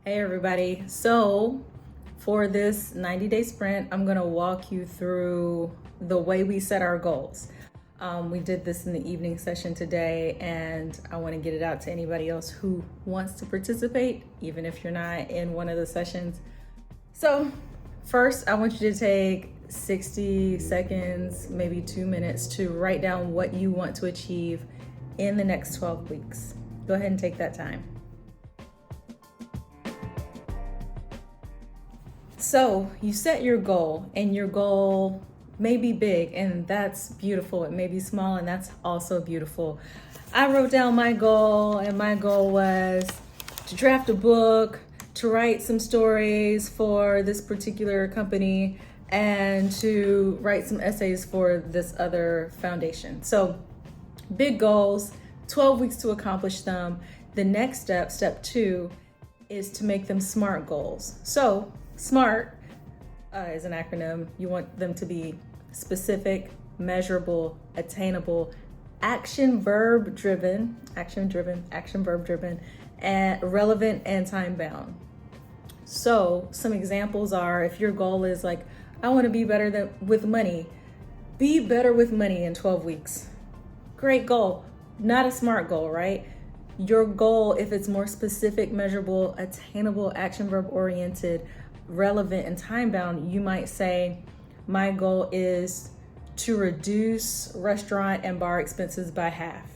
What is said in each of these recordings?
Hey everybody. So for this 90-day sprint, I'm gonna walk you through the way we set our goals. We did this in the evening session today, and I wanna get it out to anybody else who wants to participate, even if you're not in one of the sessions. So first, I want you to take 60 seconds, maybe 2 minutes to write down what you want to achieve in the next 12 weeks. Go ahead and take that time. So you set your goal, and your goal may be big, and that's beautiful. It may be small, and that's also beautiful. I wrote down my goal, and my goal was to draft a book, to write some stories for this particular company, and to write some essays for this other foundation. So big goals, 12 weeks to accomplish them. The next step, step 2, is to make them SMART goals. So SMART is an acronym. You want them to be specific, measurable, attainable, action verb driven, and relevant and time bound. So some examples are, if your goal is like, I want to be better with money, be better with money in 12 weeks. Great goal, not a SMART goal, right? Your goal, if it's more specific, measurable, attainable, action verb oriented, relevant, and time bound, you might say, my goal is to reduce restaurant and bar expenses by half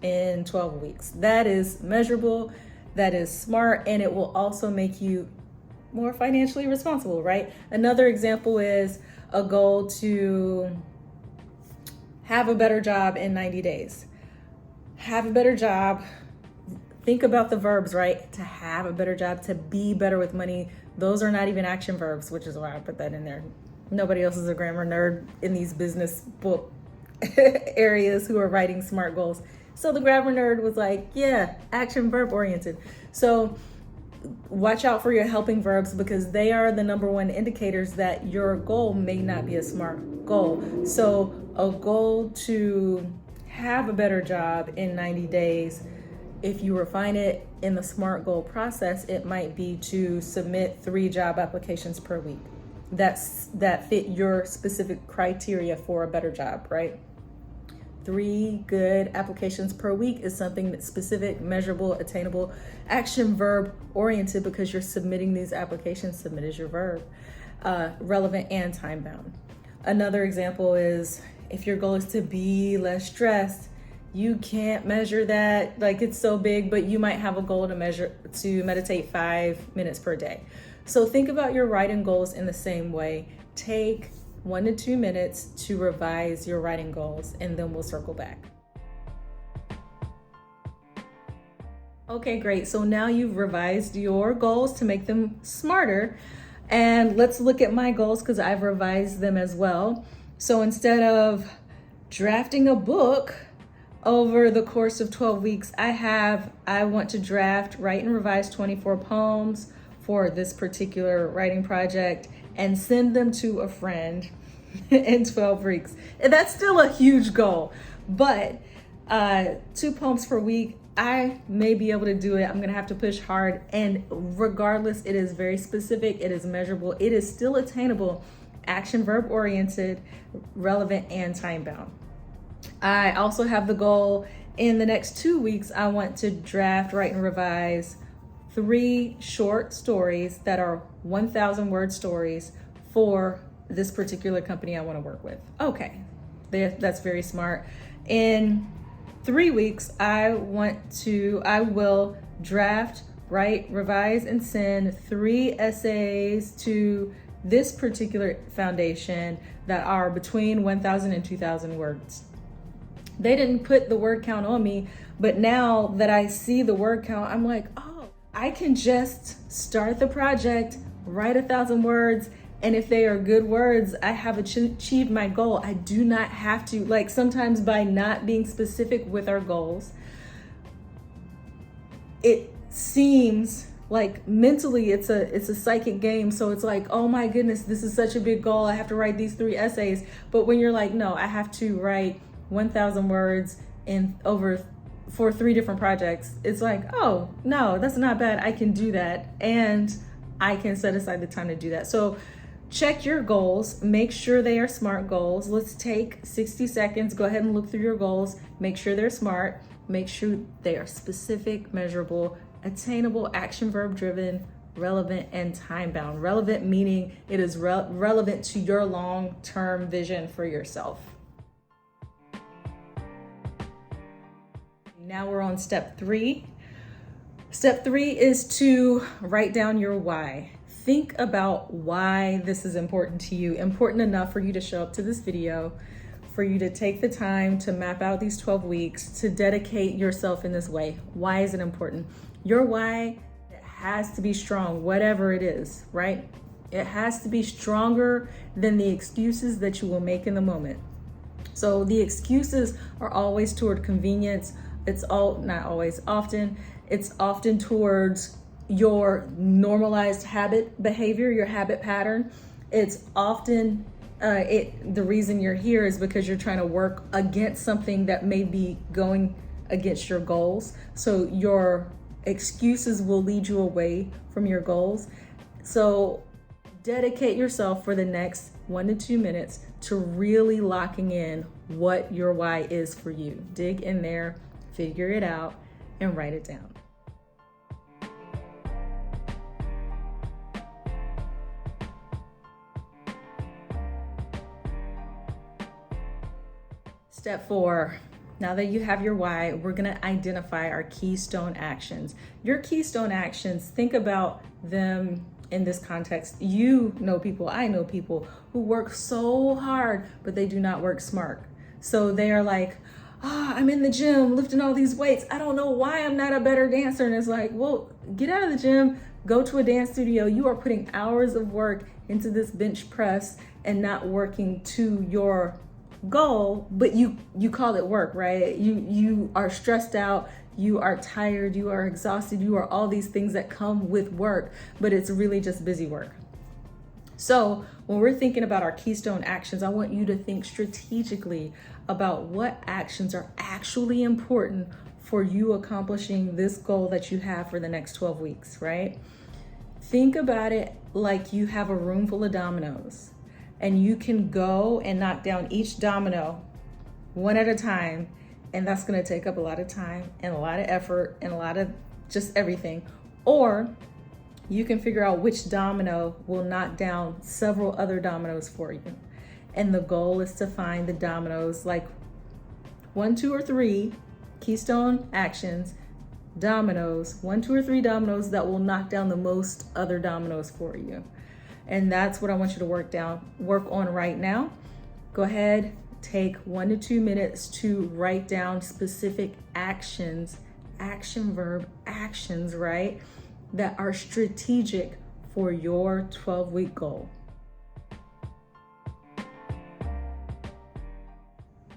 in 12 weeks. That is measurable, that is SMART, and it will also make you more financially responsible, right? Another example is a goal to have a better job in 90 days. Have a better job. Think about the verbs, right? To have a better job, to be better with money. Those are not even action verbs, which is why I put that in there. Nobody else is a grammar nerd in these business book areas who are writing SMART goals. So the grammar nerd was like, yeah, action verb oriented. So watch out for your helping verbs, because they are the number one indicators that your goal may not be a SMART goal. So a goal to have a better job in 90 days, if you refine it in the SMART goal process, it might be to submit 3 job applications per week that fit your specific criteria for a better job, right? 3 good applications per week is something that's specific, measurable, attainable, action verb oriented, because you're submitting these applications. Submit is your verb. Relevant and time bound. Another example is, if your goal is to be less stressed, you can't measure that, like it's so big, but you might have a goal to meditate 5 minutes per day. So think about your writing goals in the same way. Take 1 to 2 minutes to revise your writing goals, and then we'll circle back. Okay, great. So now you've revised your goals to make them smarter. And let's look at my goals, because I've revised them as well. So instead of drafting a book over the course of 12 weeks, I want to draft, write, and revise 24 poems for this particular writing project and send them to a friend in 12 weeks. And that's still a huge goal, but 2 poems per week, I may be able to do it. I'm gonna have to push hard, and regardless, it is very specific, it is measurable, it is still attainable, action verb oriented, relevant, and time bound. I also have the goal, in the next 2 weeks, I want to draft, write, and revise 3 short stories that are 1,000 word stories for this particular company I want to work with. Okay, that's very smart. In 3 weeks, I will draft, write, revise, and send 3 essays to this particular foundation that are between 1,000 and 2,000 words. They didn't put the word count on me, but now that I see the word count, I'm like, oh, I can just start the project, write 1,000 words, and if they are good words, I have achieved my goal. I do not have to, like, sometimes by not being specific with our goals, it seems like mentally it's a psychic game. So it's like, oh my goodness, this is such a big goal. I have to write these 3 essays. But when you're like, no, I have to write 1,000 words in over for 3 different projects, it's like, oh, no, that's not bad. I can do that. And I can set aside the time to do that. So check your goals, make sure they are SMART goals. Let's take 60 seconds, go ahead and look through your goals, make sure they're SMART, make sure they are specific, measurable, attainable, action verb driven, relevant, and time bound. Relevant meaning it is relevant to your long-term vision for yourself. Now we're on step 3. Step 3 is to write down your why. Think about why this is important to you, important enough for you to show up to this video, for you to take the time to map out these 12 weeks, to dedicate yourself in this way. Why is it important? Your why, it has to be strong, whatever it is, right? It has to be stronger than the excuses that you will make in the moment. So the excuses are always toward convenience. Not always, often. It's often towards your normalized habit behavior, your habit pattern. It's often, the reason you're here is because you're trying to work against something that may be going against your goals. So your excuses will lead you away from your goals. So dedicate yourself for the next 1 to 2 minutes to really locking in what your why is for you. Dig in there, figure it out, and write it down. Step 4, now that you have your why, we're gonna identify our keystone actions. Your keystone actions, think about them in this context. You know people, I know people who work so hard, but they do not work smart. So they are like, I'm in the gym lifting all these weights. I don't know why I'm not a better dancer. And it's like, well, get out of the gym, go to a dance studio. You are putting hours of work into this bench press and not working to your goal, but you call it work, right? You are stressed out, you are tired, you are exhausted, you are all these things that come with work, but it's really just busy work. So when we're thinking about our keystone actions, I want you to think strategically about what actions are actually important for you accomplishing this goal that you have for the next 12 weeks, right? Think about it like you have a room full of dominoes and you can go and knock down each domino one at a time. And that's gonna take up a lot of time and a lot of effort and a lot of just everything. Or you can figure out which domino will knock down several other dominoes for you. And the goal is to find the dominoes, like 1, 2, or 3 keystone actions, dominoes, 1, 2, or 3 dominoes that will knock down the most other dominoes for you. And that's what I want you to work on right now. Go ahead, take 1 to 2 minutes to write down specific actions, action verb actions, right? That are strategic for your 12-week goal.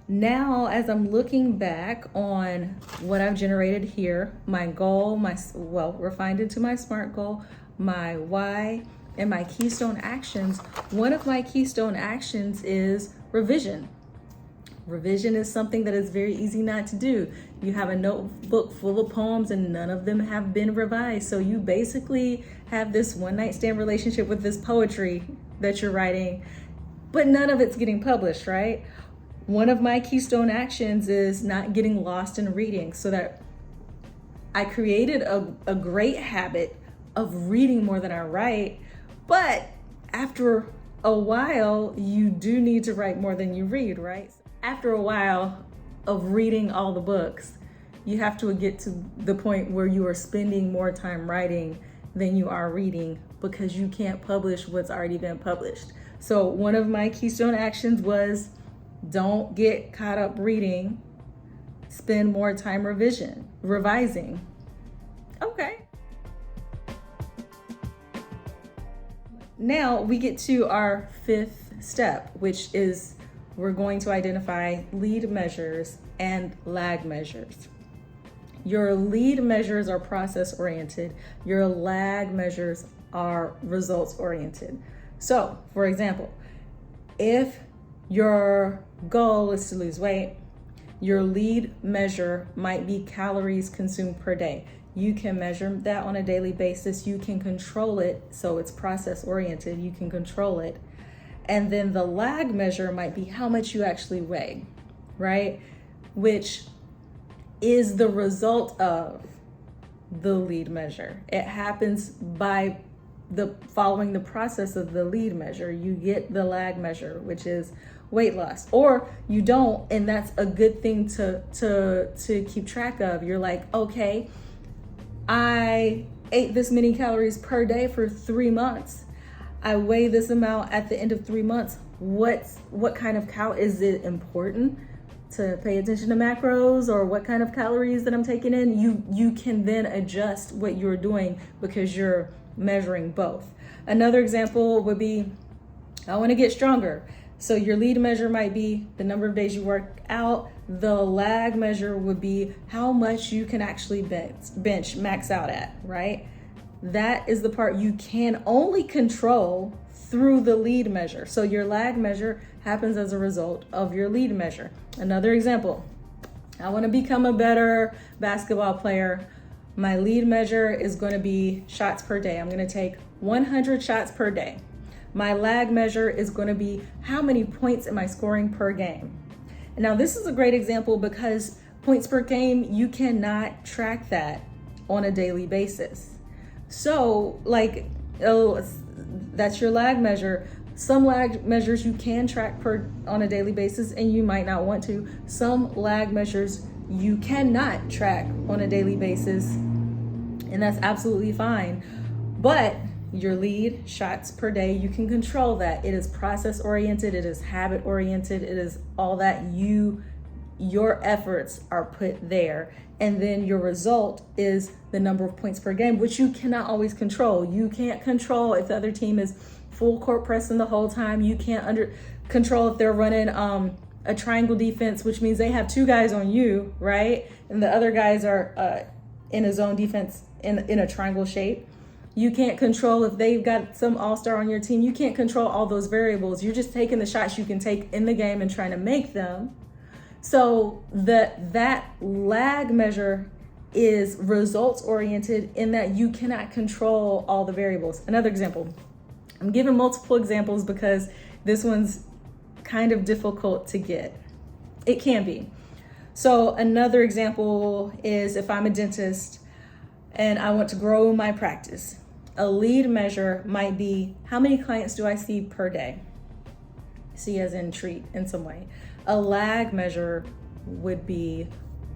Now, as I'm looking back on what I've generated here, my goal, refined into my SMART goal, my why, and my keystone actions, one of my keystone actions is revision. Revision is something that is very easy not to do. You have a notebook full of poems and none of them have been revised. So you basically have this one-night stand relationship with this poetry that you're writing, but none of it's getting published, right? One of my keystone actions is not getting lost in reading, so that I created a great habit of reading more than I write, but after a while, you do need to write more than you read, right? After a while of reading all the books, you have to get to the point where you are spending more time writing than you are reading because you can't publish what's already been published. So one of my keystone actions was don't get caught up reading, spend more time revising. Okay. Now we get to our 5th step, which is we're going to identify lead measures and lag measures. Your lead measures are process oriented. Your lag measures are results oriented. So, for example, if your goal is to lose weight, Your lead measure might be calories consumed per day. You can measure that on a daily basis. You can control it. So it's process oriented. You can control it. And then the lag measure might be how much you actually weigh, right? Which is the result of the lead measure. It happens by following the process of the lead measure. You get the lag measure, which is weight loss, or you don't, and that's a good thing to keep track of. You're like, okay, I ate this many calories per day for 3 months. I weigh this amount at the end of 3 months. What kind of is it important to pay attention to macros, or what kind of calories that I'm taking in? You can then adjust what you're doing because you're measuring both. Another example would be, I want to get stronger. So your lead measure might be the number of days you work out. The lag measure would be how much you can actually bench max out at, right? That is the part you can only control through the lead measure. So your lag measure happens as a result of your lead measure. Another example, I want to become a better basketball player. My lead measure is going to be shots per day. I'm going to take 100 shots per day. My lag measure is going to be how many points am I scoring per game. And now this is a great example because points per game, you cannot track that on a daily basis. So that's your lag measure. Some lag measures you can track on a daily basis and you might not want to. Some lag measures you cannot track on a daily basis, and that's absolutely fine. But your lead shots per day, you can control that. It is process oriented, it is habit oriented, it is all that your efforts are put there. And then your result is the number of points per game, which you cannot always control. You can't control if the other team is full court pressing the whole time. You can't control if they're running a triangle defense, which means they have 2 guys on you, right? And the other guys are in a zone defense in a triangle shape. You can't control if they've got some all-star on your team. You can't control all those variables. You're just taking the shots you can take in the game and trying to make them. So that lag measure is results oriented in that you cannot control all the variables. Another example, I'm giving multiple examples because this one's kind of difficult to get. It can be. So another example is if I'm a dentist and I want to grow my practice. A lead measure might be how many clients do I see per day? See as in treat in some way. A lag measure would be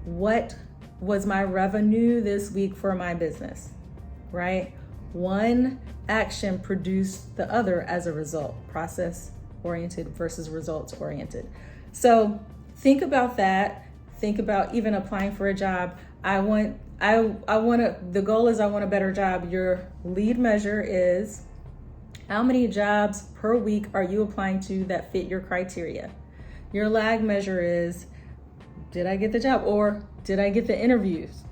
what was my revenue this week for my business, right? One action produced the other as a result, process oriented versus results oriented. So think about that. Think about even applying for a job. The goal is I want a better job. Your lead measure is how many jobs per week are you applying to that fit your criteria? Your lag measure is, did I get the job or did I get the interviews,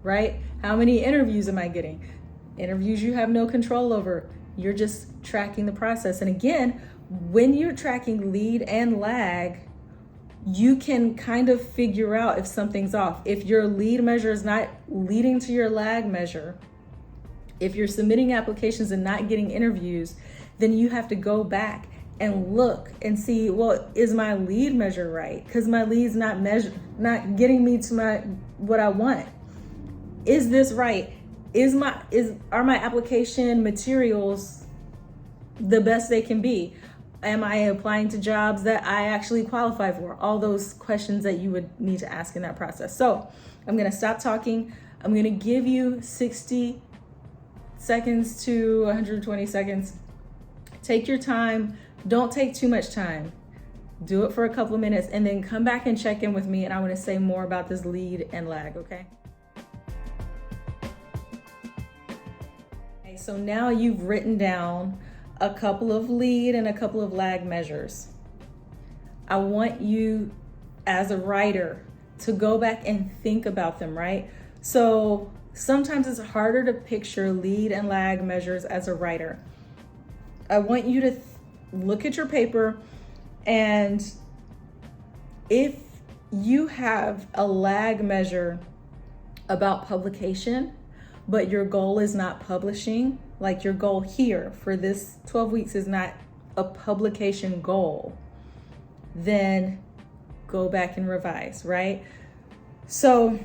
right? How many interviews am I getting? Interviews you have no control over. You're just tracking the process. And again, when you're tracking lead and lag, you can kind of figure out if something's off. If your lead measure is not leading to your lag measure, if you're submitting applications and not getting interviews, then you have to go back and look and see, well, is my lead measure right? Because my lead's not getting me to what I want. Is this right? Are my application materials the best they can be? Am I applying to jobs that I actually qualify for? All those questions that you would need to ask in that process. So I'm going to stop talking. I'm going to give you 60 seconds to 120 seconds. Take your time. Don't take too much time. Do it for a couple of minutes and then come back and check in with me. And I want to say more about this lead and lag, okay? Okay, so now you've written down a couple of lead and a couple of lag measures. I want you as a writer to go back and think about them, right? So sometimes it's harder to picture lead and lag measures as a writer. I want you to look at your paper, and if you have a lag measure about publication, but your goal is not publishing, like your goal here for this 12 weeks is not a publication goal, then go back and revise, right? So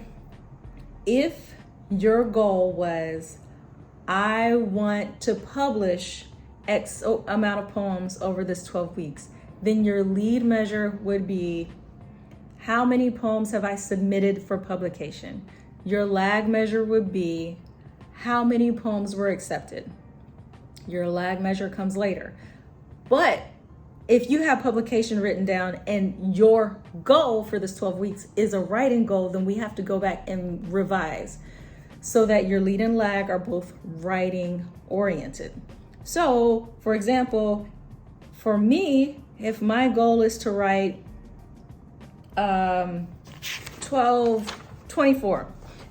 if your goal was, I want to publish X amount of poems over this 12 weeks, then your lead measure would be, how many poems have I submitted for publication? Your lag measure would be, how many poems were accepted? Your lag measure comes later. But if you have publication written down and your goal for this 12 weeks is a writing goal, then we have to go back and revise so that your lead and lag are both writing oriented. So, for example, for me, if my goal is to write 24,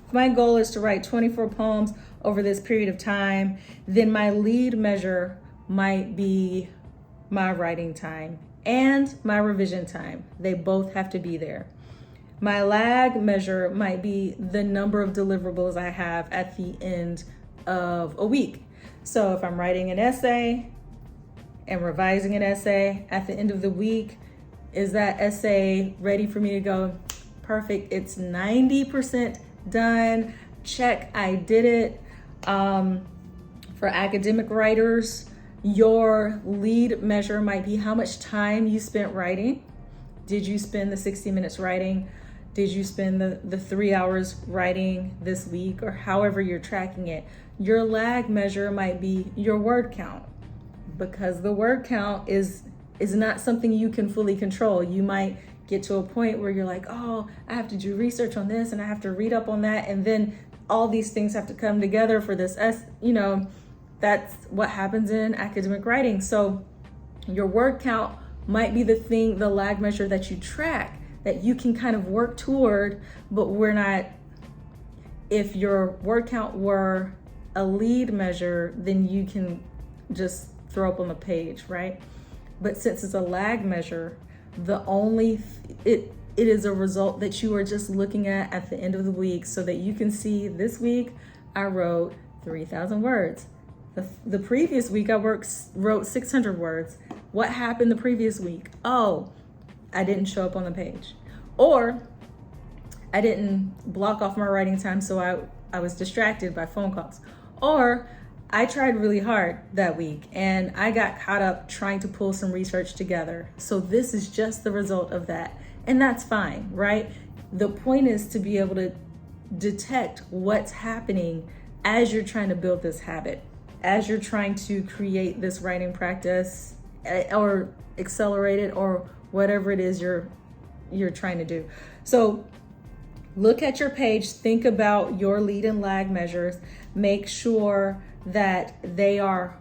if my goal is to write 24 poems over this period of time, then my lead measure might be my writing time and my revision time. They both have to be there. My lag measure might be the number of deliverables I have at the end of a week. So if I'm writing an essay and revising an essay at the end of the week, is that essay ready for me to go? Perfect, it's 90% done. Check, I did it. For academic writers, your lead measure might be how much time you spent writing. Did you spend the 60 minutes writing? Did you spend the 3 hours writing this week, or however you're tracking it? Your lag measure might be your word count, because the word count is not something you can fully control. You might get to a point where you're like, oh, I have to do research on this and I have to read up on that, and then all these things have to come together for this, that's what happens in academic writing. So your word count might be the lag measure that you track, that you can kind of work toward, but we're not. If your word count were a lead measure, then you can just throw up on the page, right? But since it's a lag measure, it is a result that you are just looking at the end of the week, so that you can see, this week I wrote 3,000 words. The previous week I wrote 600 words. What happened the previous week? Oh, I didn't show up on the page, or I didn't block off my writing time, so I was distracted by phone calls, or I tried really hard that week and I got caught up trying to pull some research together. So this is just the result of that. And that's fine, right? The point is to be able to detect what's happening as you're trying to build this habit, as you're trying to create this writing practice or accelerate it, or whatever it is you're trying to do. So look at your page, think about your lead and lag measures, make sure that they are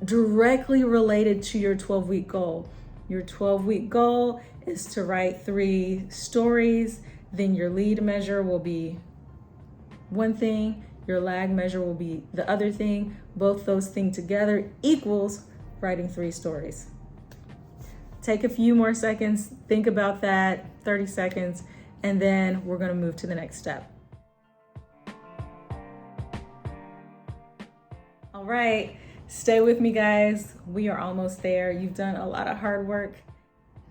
directly related to your 12-week goal. Your 12-week goal is to write 3 stories, then your lead measure will be one thing, your lag measure will be the other thing. Both those things together equals writing 3 stories. Take a few more seconds, think about that, 30 seconds, and then we're going to move to the next step. All right, stay with me, guys. We are almost there. You've done a lot of hard work.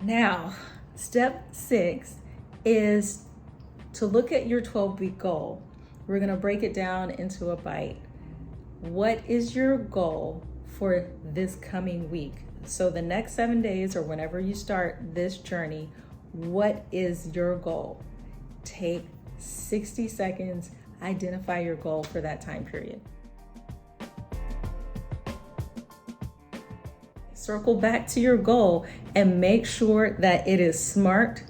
Now, step 6 is to look at your 12-week goal. We're going to break it down into a bite. What is your goal for this coming week? So the next 7 days, or whenever you start this journey, what is your goal? Take 60 seconds, identify your goal for that time period. Circle back to your goal and make sure that it is SMART.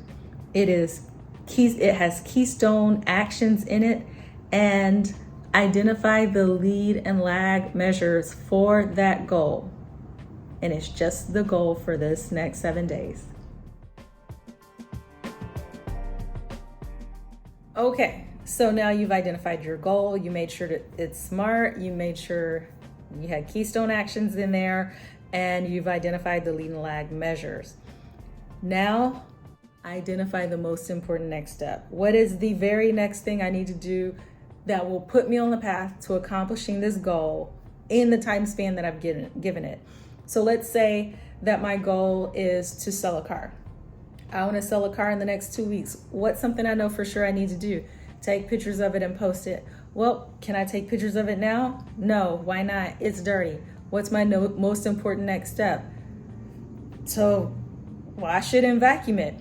It has Keystone actions in it, and identify the lead and lag measures for that goal. And it's just the goal for this next 7 days. Okay, so now you've identified your goal. You made sure that it's SMART. You made sure you had Keystone actions in there, and you've identified the lead and lag measures. Now Identify the most important next step. What is the very next thing I need to do that will put me on the path to accomplishing this goal in the time span that I've given it? So let's say that my goal is to sell a car. I want to sell a car in the next 2 weeks. What's something I know for sure I need to do? Take pictures of it and post it. Well, can I take pictures of it now? No, why not? It's dirty. What's my most important next step? So wash it and vacuum it.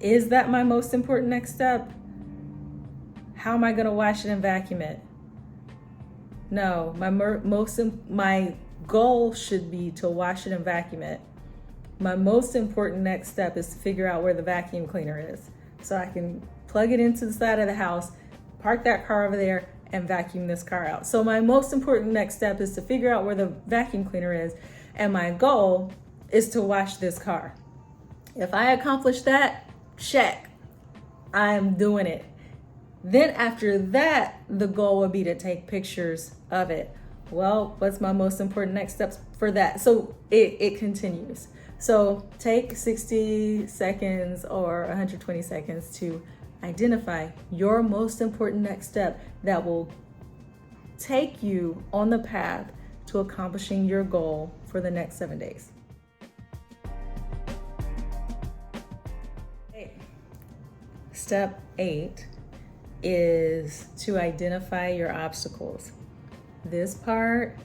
Is that my most important next step? How am I going to wash it and vacuum it? No, my goal should be to wash it and vacuum it. My most important next step is to figure out where the vacuum cleaner is, so I can plug it into the side of the house, park that car over there, and vacuum this car out. So my most important next step is to figure out where the vacuum cleaner is, and my goal is to wash this car. If I accomplish that, check, I'm doing it. Then after that, the goal would be to take pictures of it. Well, what's my most important next steps for that? So it continues. So take 60 seconds or 120 seconds to identify your most important next step that will take you on the path to accomplishing your goal for the next 7 days. Step 8 is to identify your obstacles. This part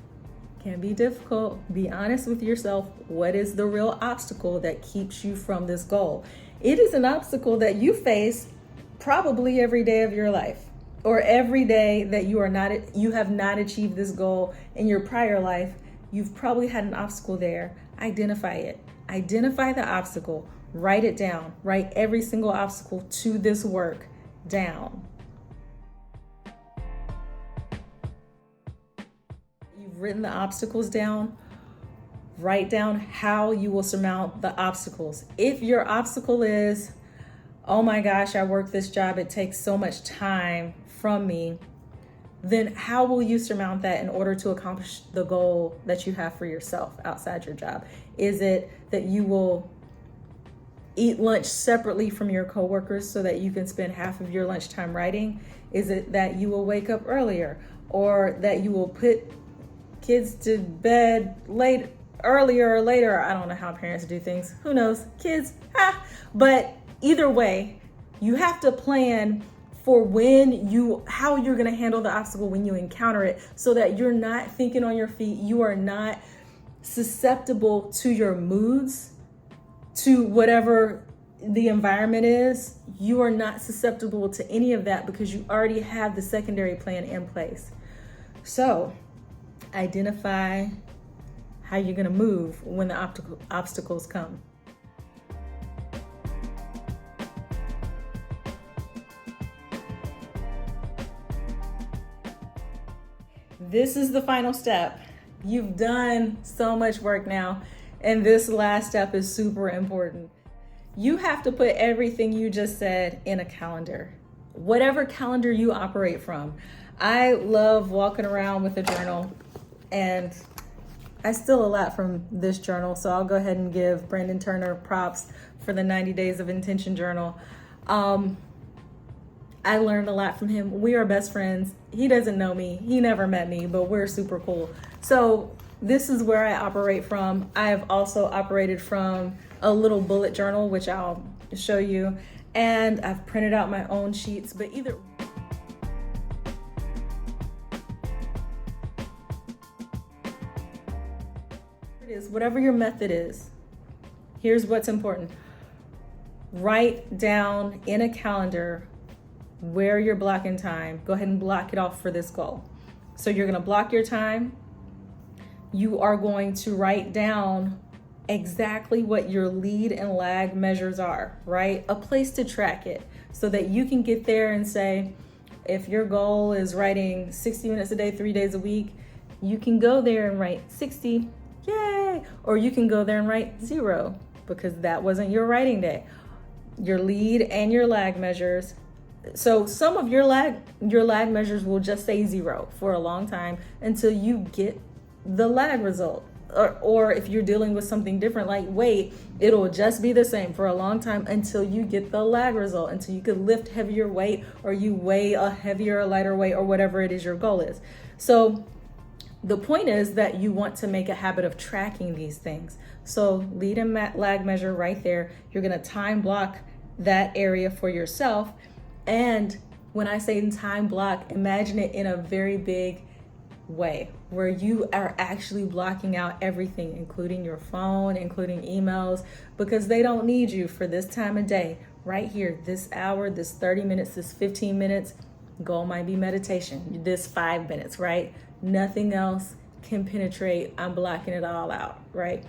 can be difficult. Be honest with yourself. What is the real obstacle that keeps you from this goal? It is an obstacle that you face probably every day of your life, or every day that you have not achieved this goal in your prior life. You've probably had an obstacle there. Identify it. Identify the obstacle. Write it down. Write every single obstacle to this work down. You've written the obstacles down. Write down how you will surmount the obstacles. If your obstacle is, oh my gosh, I work this job, it takes so much time from me, then how will you surmount that in order to accomplish the goal that you have for yourself outside your job? Is it that you will eat lunch separately from your coworkers so that you can spend half of your lunchtime writing? Is it that you will wake up earlier, or that you will put kids to bed earlier or later? I don't know how parents do things. Who knows? Kids. But either way, you have to plan for how you're going to handle the obstacle when you encounter it, so that you're not thinking on your feet. You are not susceptible to your moods, to whatever the environment is. You are not susceptible to any of that because you already have the secondary plan in place. So identify how you're going to move when the obstacles come. This is the final step. You've done so much work now, and this last step is super important. You have to put everything you just said in a calendar, whatever calendar you operate from. I love walking around with a journal, and I steal a lot from this journal, so I'll go ahead and give Brandon Turner props for the 90 Days of Intention journal. I learned a lot from him. We are best friends. He doesn't know me. He never met me, but we're super cool. So this is where I operate from. I have also operated from a little bullet journal, which I'll show you. And I've printed out my own sheets, but either it is, whatever your method is, here's what's important. Write down in a calendar where you're blocking time. Go ahead and block it off for this goal. So you're going to block your time. You are going to write down exactly what your lead and lag measures are, right? A place to track it so that you can get there and say, if your goal is writing 60 minutes a day, 3 days a week, you can go there and write 60, yay! Or you can go there and write 0 because that wasn't your writing day. Your lead and your lag measures. So some of your lag measures will just say 0 for a long time until you get the lag result. or if you're dealing with something different like weight, it'll just be the same for a long time until you get the lag result, until you can lift heavier weight or you weigh a heavier or lighter weight or whatever it is your goal is. So the point is that you want to make a habit of tracking these things. So lead and lag measure right there. You're going to time block that area for yourself. And when I say time block, imagine it in a very big way where you are actually blocking out everything, including your phone, including emails, because they don't need you for this time of day. Right here, this hour, this 30 minutes, this 15 minutes, goal might be meditation, this 5 minutes, right? Nothing else can penetrate. I'm blocking it all out, right?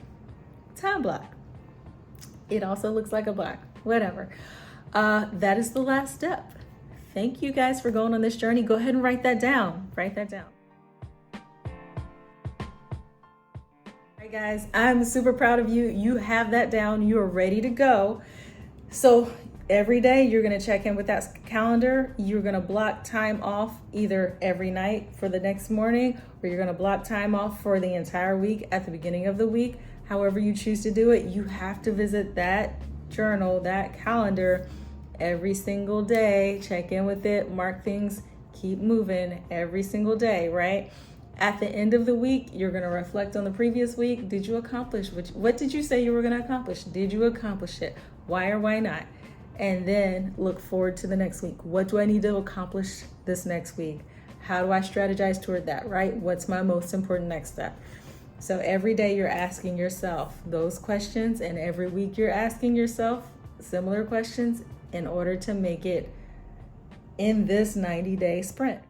Time block. It also looks like a block, whatever. That is the last step. Thank you guys for going on this journey. Go ahead and write that down. Write that down. All right, guys, I'm super proud of you. You have that down. You are ready to go. So every day you're going to check in with that calendar. You're going to block time off either every night for the next morning, or you're going to block time off for the entire week at the beginning of the week. However you choose to do it, you have to visit that journal, that calendar every single day. Check in with it, mark things, keep moving every single day, right? At the end of the week, you're going to reflect on the previous week. Did you accomplish what did you say you were going to accomplish? Did you accomplish it? Why or why not? And then look forward to the next week. What do I need to accomplish this next week? How do I strategize toward that, right? What's my most important next step? So every day you're asking yourself those questions, and every week you're asking yourself similar questions in order to make it in this 90-day sprint.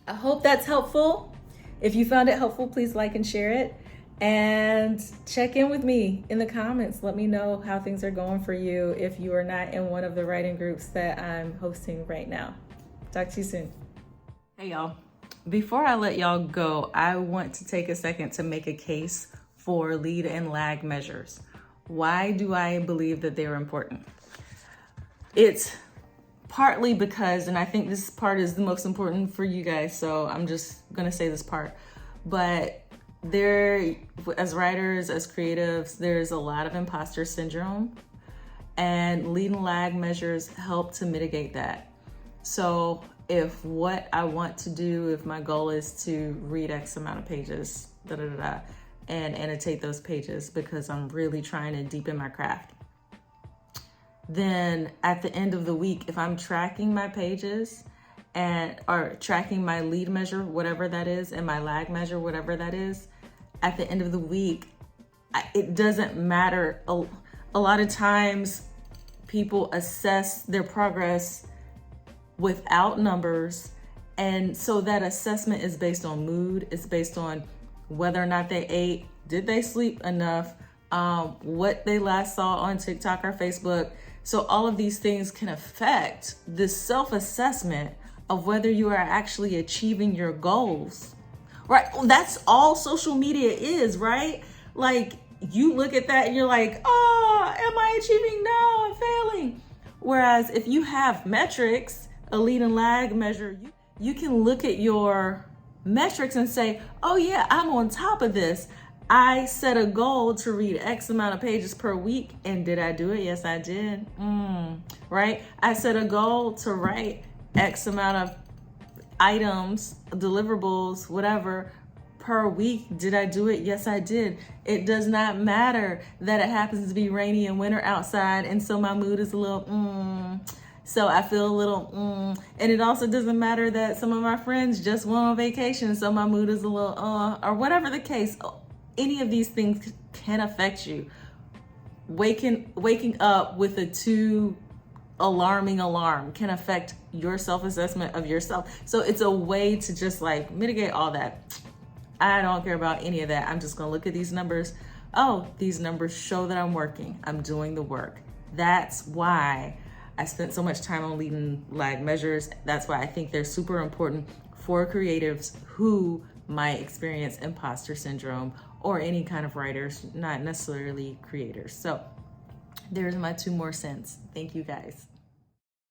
I hope that's helpful. If you found it helpful, please like and share it. And check in with me in the comments. Let me know how things are going for you if you are not in one of the writing groups that I'm hosting right now. Talk to you soon. Hey, y'all. Before I let y'all go, I want to take a second to make a case for lead and lag measures. Why do I believe that they're important? It's partly because, and I think this part is the most important for you guys, so I'm just gonna say this part, but there, as writers, as creatives, there's a lot of imposter syndrome, and lead and lag measures help to mitigate that. So if what I want to do, if my goal is to read X amount of pages, and annotate those pages because I'm really trying to deepen my craft, then at the end of the week, if I'm tracking my pages or tracking my lead measure, whatever that is, and my lag measure, whatever that is, at the end of the week, it doesn't matter. A lot of times people assess their progress without numbers. And so that assessment is based on mood. It's based on whether or not they ate, did they sleep enough, what they last saw on TikTok or Facebook. So all of these things can affect the self-assessment of whether you are actually achieving your goals, right? Well, that's all social media is, right? Like, you look at that and you're like, oh, am I achieving? No, I'm failing. Whereas if you have metrics, a lead and lag measure, you can look at your metrics and say, oh yeah, I'm on top of this. I set a goal to read X amount of pages per week, and did I do it? Yes, I did. Right? I set a goal to write X amount of items, deliverables, whatever, per week. Did I do it? Yes, I did. It does not matter that it happens to be rainy and winter outside, and so my mood is a little so I feel a little and it also doesn't matter that some of my friends just went on vacation, so my mood is a little or whatever the case. Any of these things can affect you. Waking up with a too alarming alarm can affect your self-assessment of yourself. So it's a way to just like mitigate all that. I don't care about any of that. I'm just gonna look at these numbers. Oh, these numbers show that I'm working. I'm doing the work. That's why I spent so much time on lead and lag measures. That's why I think they're super important for creatives who might experience imposter syndrome, or any kind of writers, not necessarily creators. So there's my 2 more cents. Thank you guys.